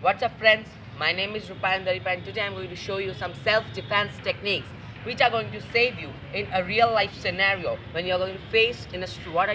What's up, friends? My name is Rupayan and today I'm going to show you some self-defense techniques which are going to save you in a real life scenario when you're going to face in a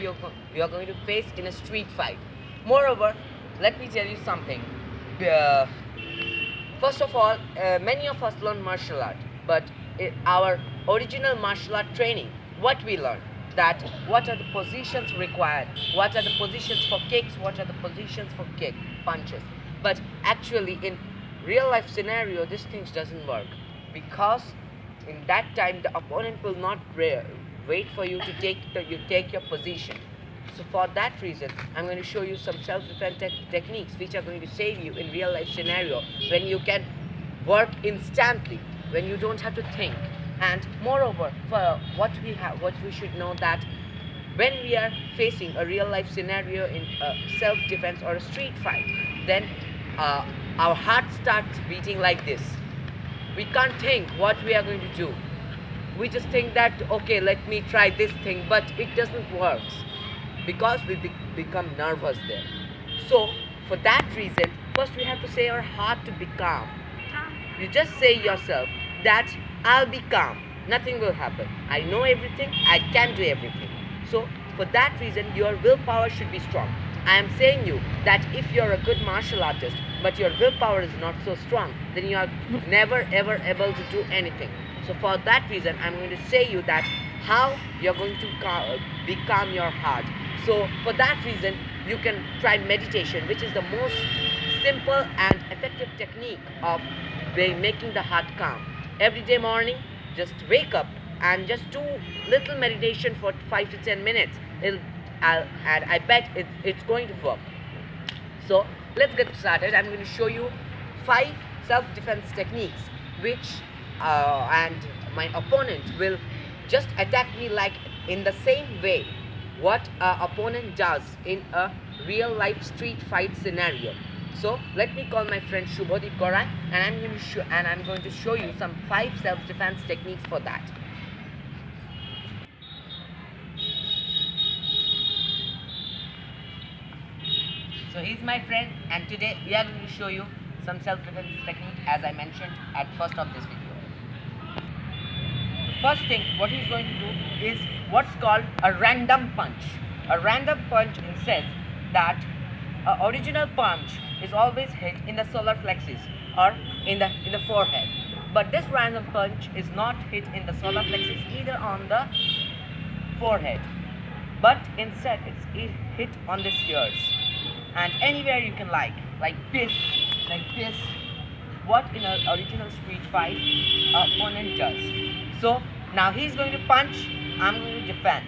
you are going to face in a street fight. Moreover, let me tell you something. Uh, First of all, many of us learn martial art, but our original martial art training, what we learn, that what are the positions required, what are the positions for kicks, what are the positions for punches. But actually, in real life scenario, this things doesn't work because in that time the opponent will not wait for you to take your position. So for that reason, I'm going to show you some self-defense techniques which are going to save you in real life scenario when you can work instantly, when you don't have to think. And moreover, for what we should know that when we are facing a real life scenario in a self-defense or a street fight, then uh, our heart starts beating like this. We can't think what we are going to do. We just think that okay, let me try this thing, but it doesn't work because we become nervous there. So for that reason, first we have to say our heart to be calm. You just say yourself that I'll be calm, nothing will happen, I know everything, I can do everything. So for that reason, your willpower should be strong. I am saying you that if you're a good martial artist but your willpower is not so strong, then you are never ever able to do anything. So for that reason, I'm going to say you that how you're going to become your heart. So for that reason, you can try meditation, which is the most simple and effective technique of making the heart calm. Every day morning, just wake up and just do little meditation for 5 to 10 minutes. And I bet it's going to work. So let's get started. I'm going to show you 5 self-defense techniques which and my opponent will just attack me like in the same way what opponent does in a real life street fight scenario. So let me call my friend Subhadeep Gorain, and I'm going to show you some 5 self-defense techniques for that. So he's my friend, and today we are going to show you some self-defense technique as I mentioned at first of this video. The first thing what he's going to do is what's called a random punch. A random punch says that original punch is always hit in the solar plexus or in the forehead, but this random punch is not hit in the solar plexus either on the forehead, but instead it's hit on the ears and anywhere you can like this, what in an original street fight opponent does. So now he's going to punch, I'm going to defend.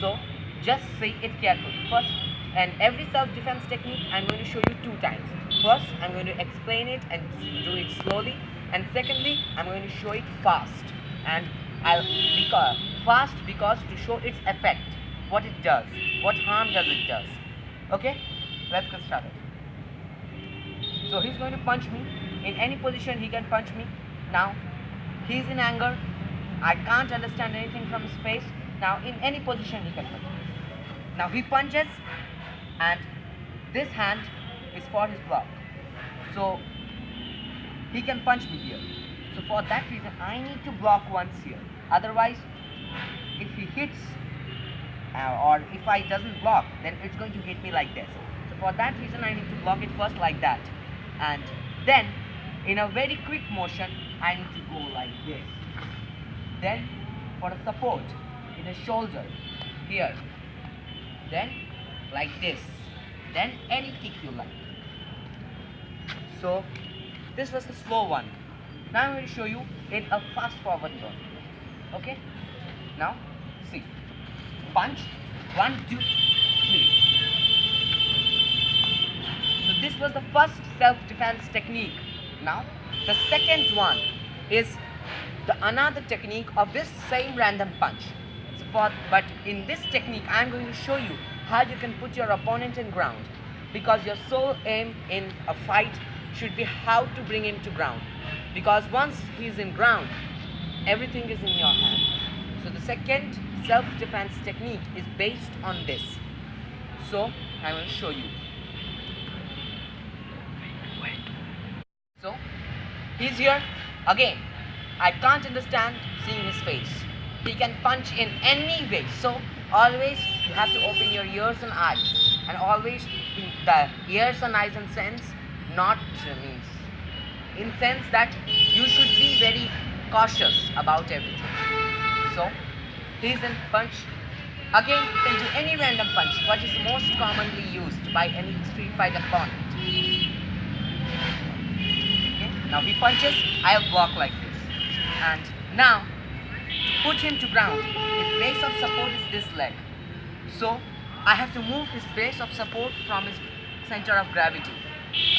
So just say it carefully. First, and every self-defense technique I'm going to show you 2 times. First, I'm going to explain it and do it slowly, and secondly, I'm going to show it fast. And fast because to show its effect, what it does, what harm does it does. Okay, let's get started. So he's going to punch me in any position. He can punch me. Now he's in anger, I can't understand anything from his face. Now in any position he can punch me. Now he punches and this hand is for his block, so he can punch me here. So for that reason I need to block once here, otherwise if he hits or if I doesn't block, then it's going to hit me like this. So for that reason I need to block it first like that, and then in a very quick motion I need to go like this. Then for a support in the shoulder here, then like this, then any kick you like. So this was the slow one. Now I'm going to show you in a fast forward turn. Okay, now see, punch, 1 2 3. So this was the first self-defense technique. Now the second one is another technique of this same random punch. But in this technique I'm going to show you how you can put your opponent in ground, because your sole aim in a fight should be how to bring him to ground, because once he's in ground everything is in your hand. So the second self-defense technique is based on this. So I will show you. He's here. Again, I can't understand seeing his face. He can punch in any way. So always you have to open your ears and eyes. And always in the ears and eyes and sense, not means in sense that you should be very cautious about everything. So he's in punch. Again, you can do any random punch. What is most commonly used by any street fight opponent? Okay. Now he punches, I'll block like this. And now, to put him to ground, his base of support is this leg. So I have to move his base of support from his center of gravity.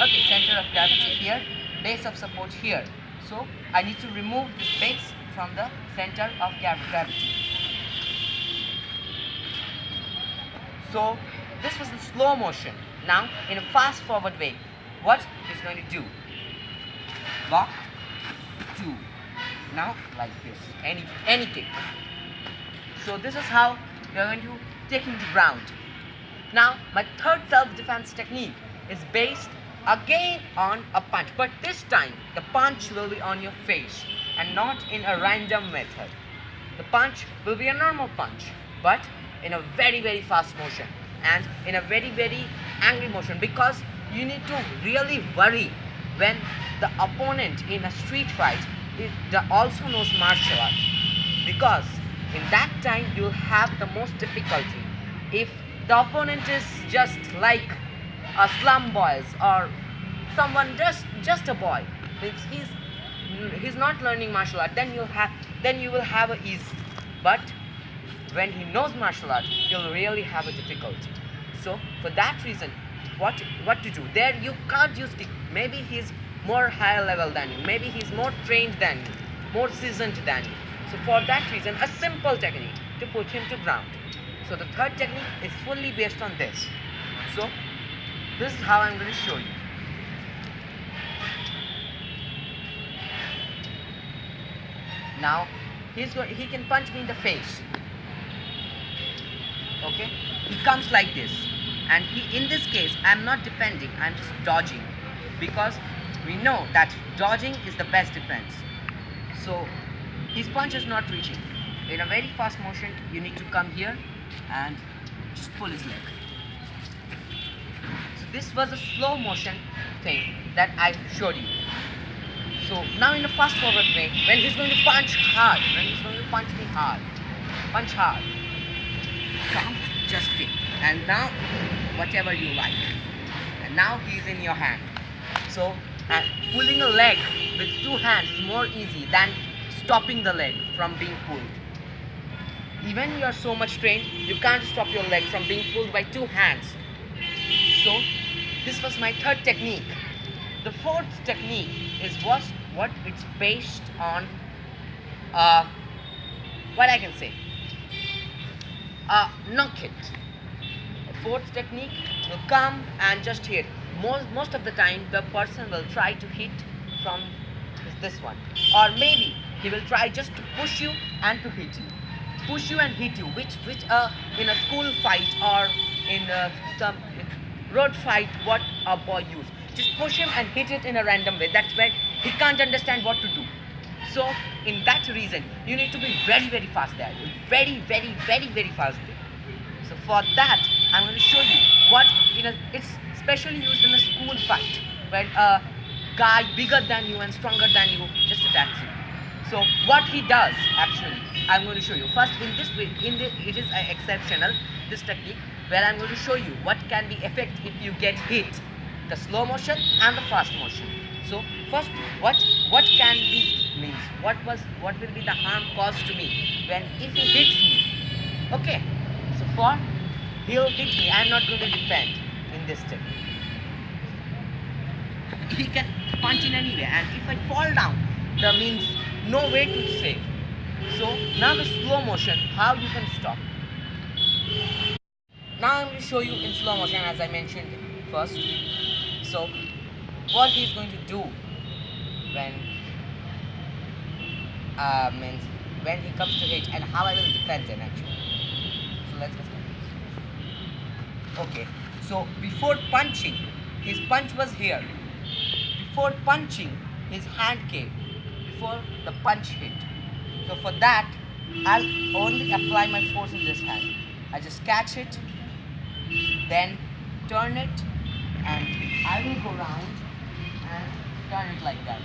Okay, center of gravity here, base of support here. So I need to remove this base from the center of gravity. So this was the slow motion. Now in a fast forward way, what he's going to do? Block, two. Now like this, any kick. So this is how we are going to take him to ground. Now my third self-defense technique is based again on a punch, but this time the punch will be on your face and not in a random method. The punch will be a normal punch, but in a very fast motion and in a very angry motion, because you need to really worry when the opponent in a street fight also knows martial art, because in that time you'll have the most difficulty. If the opponent is just like a slum boys or someone just a boy, means he's not learning martial art, then you will have a ease. But when he knows martial art, you'll really have a difficulty. So for that reason, what to do? There you can't use the, maybe he's more higher level than you, maybe he's more trained than you, more seasoned than you. So for that reason, a simple technique to put him to ground. So the third technique is fully based on this. So this is how I'm going to show you. Now he can punch me in the face. Okay, he comes like this, and in this case I'm not defending, I'm just dodging, because we know that dodging is the best defense. So his punch is not reaching. In a very fast motion, you need to come here and just pull his leg. So this was a slow motion thing that I showed you. So now in a fast forward way, when he's going to punch hard, when he's going to punch me hard, punch hard, come, just kick, and now whatever you like, and now he's in your hand. So pulling a leg with two hands is more easy than stopping the leg from being pulled. Even you are so much trained, you can't stop your leg from being pulled by two hands. So this was my third technique. The fourth technique is what it's based on, what I can say, knock it. The fourth technique will come and just hit. Most of the time the person will try to hit from this one, or maybe he will try just to push you and to hit you, push you and hit you, which in a school fight or in some road fight, what a boy use, just push him and hit it in a random way. That's where he can't understand what to do. So in that reason, you need to be very fast there, very fast there. So for that, I'm going to show you what it's specially used in a school fight, when a guy bigger than you and stronger than you just attacks you. So what he does, actually, I'm going to show you. First, in this way, it is exceptional, this technique, where I'm going to show you what can be effect if you get hit, the slow motion and the fast motion. So first, what can be means, what will be the harm caused to me when if he hits me. Okay, so he'll hit me, I'm not going to defend in this technique. He can punch in any way, and if I fall down, there means no way to save. So now the slow motion, how you can stop. Now I'm going to show you in slow motion, as I mentioned first. So what he's going to do when when he comes to hit, and how I will defend him actually. So let's get started. Okay, so before punching, his punch was here. Before punching, his hand came before the punch hit. So for that, I'll only apply my force in this hand. I just catch it, then turn it, and I will go round and turn it like that.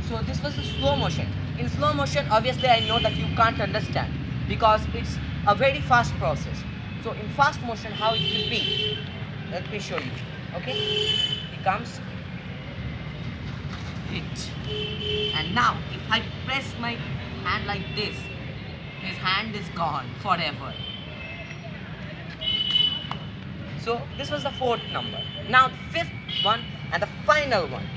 So this was a slow motion. In slow motion, obviously I know that you can't understand because it's a very fast process. So in fast motion, how it will be? Let me show you. Okay? He comes, hit, and now if I press my hand like this, his hand is gone forever. So this was the fourth number. Now the fifth one and the final one.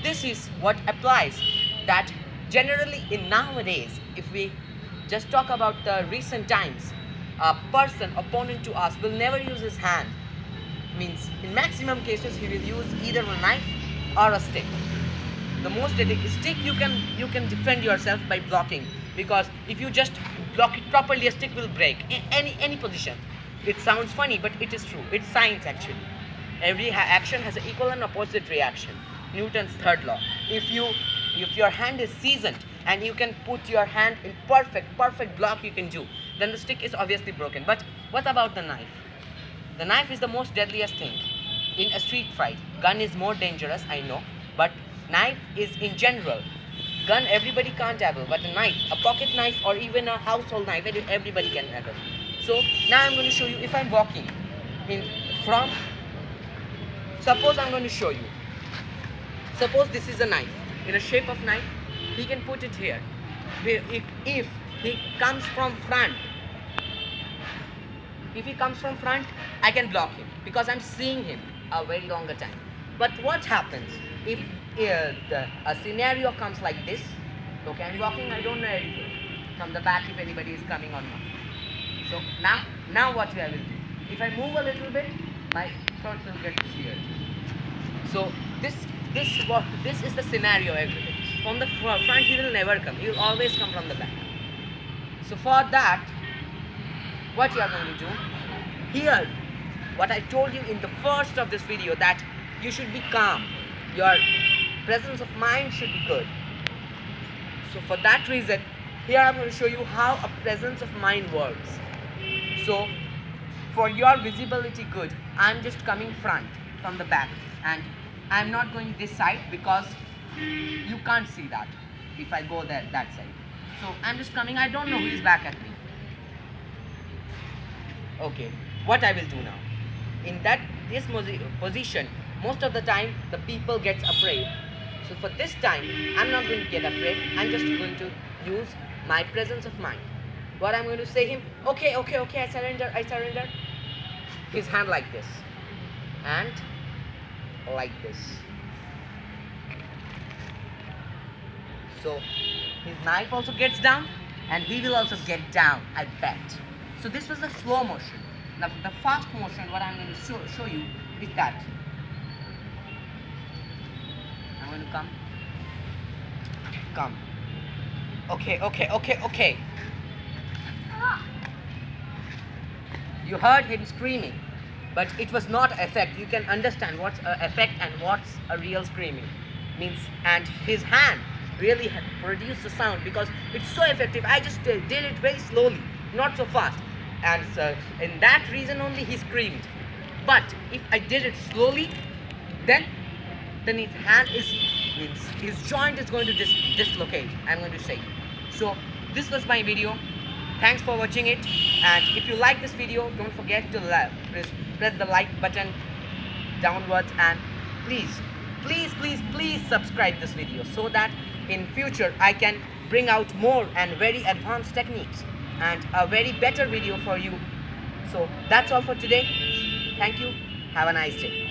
This is what applies that generally in nowadays, if we just talk about the recent times, a person opponent to us will never use his hand. Means in maximum cases he will use either a knife or a stick. The most stick you can defend yourself by blocking, because if you just block it properly, a stick will break in any position. It sounds funny, but it is true. It's science actually. Every action has an equal and opposite reaction. Newton's third law. If your hand is seasoned and you can put your hand in perfect block you can do, then the stick is obviously broken. But what about the knife? The knife is the most deadliest thing in a street fight. Gun is more dangerous, I know, but knife is in general. Gun everybody can't handle, but a knife, a pocket knife or even a household knife, everybody can handle. So now I'm going to show you if I'm walking from, suppose I'm going to show you. Suppose this is a knife, in a shape of knife, he can put it here. If he comes from front, I can block him because I'm seeing him a very longer time. But what happens if a scenario comes like this? Okay, I'm walking, I don't know anything from the back if anybody is coming or not. So now what I will do? If I move a little bit, my thoughts will get cleared. So this is the scenario everything. From the front he will never come. He will always come from the back. So for that, what you are going to do? Here, what I told you in the first of this video, that you should be calm. Your presence of mind should be good. So for that reason, here I'm going to show you how a presence of mind works. So for your visibility good, I'm just coming front from the back, and I'm not going this side because you can't see that if I go that side. So I'm just coming, I don't know who is back at me. Okay, what I will do now, in this position, most of the time the people get afraid. So for this time, I'm not going to get afraid. I'm just going to use my presence of mind. What I'm going to say him, okay, I surrender. His hand like this, and like this. So his knife also gets down, and he will also get down, I bet. So this was the slow motion. Now the fast motion, what I'm going to show you is that. I'm going to come. Okay. You heard him screaming, but it was not effect. You can understand what's effect and what's a real screaming means. And his hand really produced the sound because it's so effective. I just did it very slowly, not so fast, and so in that reason only he screamed. But if I did it slowly, then his hand his joint is going to dislocate, I'm going to say. So this was my video. Thanks for watching it, and if you like this video, don't forget to press the like button downwards, and please subscribe this video so that in future I can bring out more and very advanced techniques and a very better video for you. So that's all for today. Thank you. Have a nice day.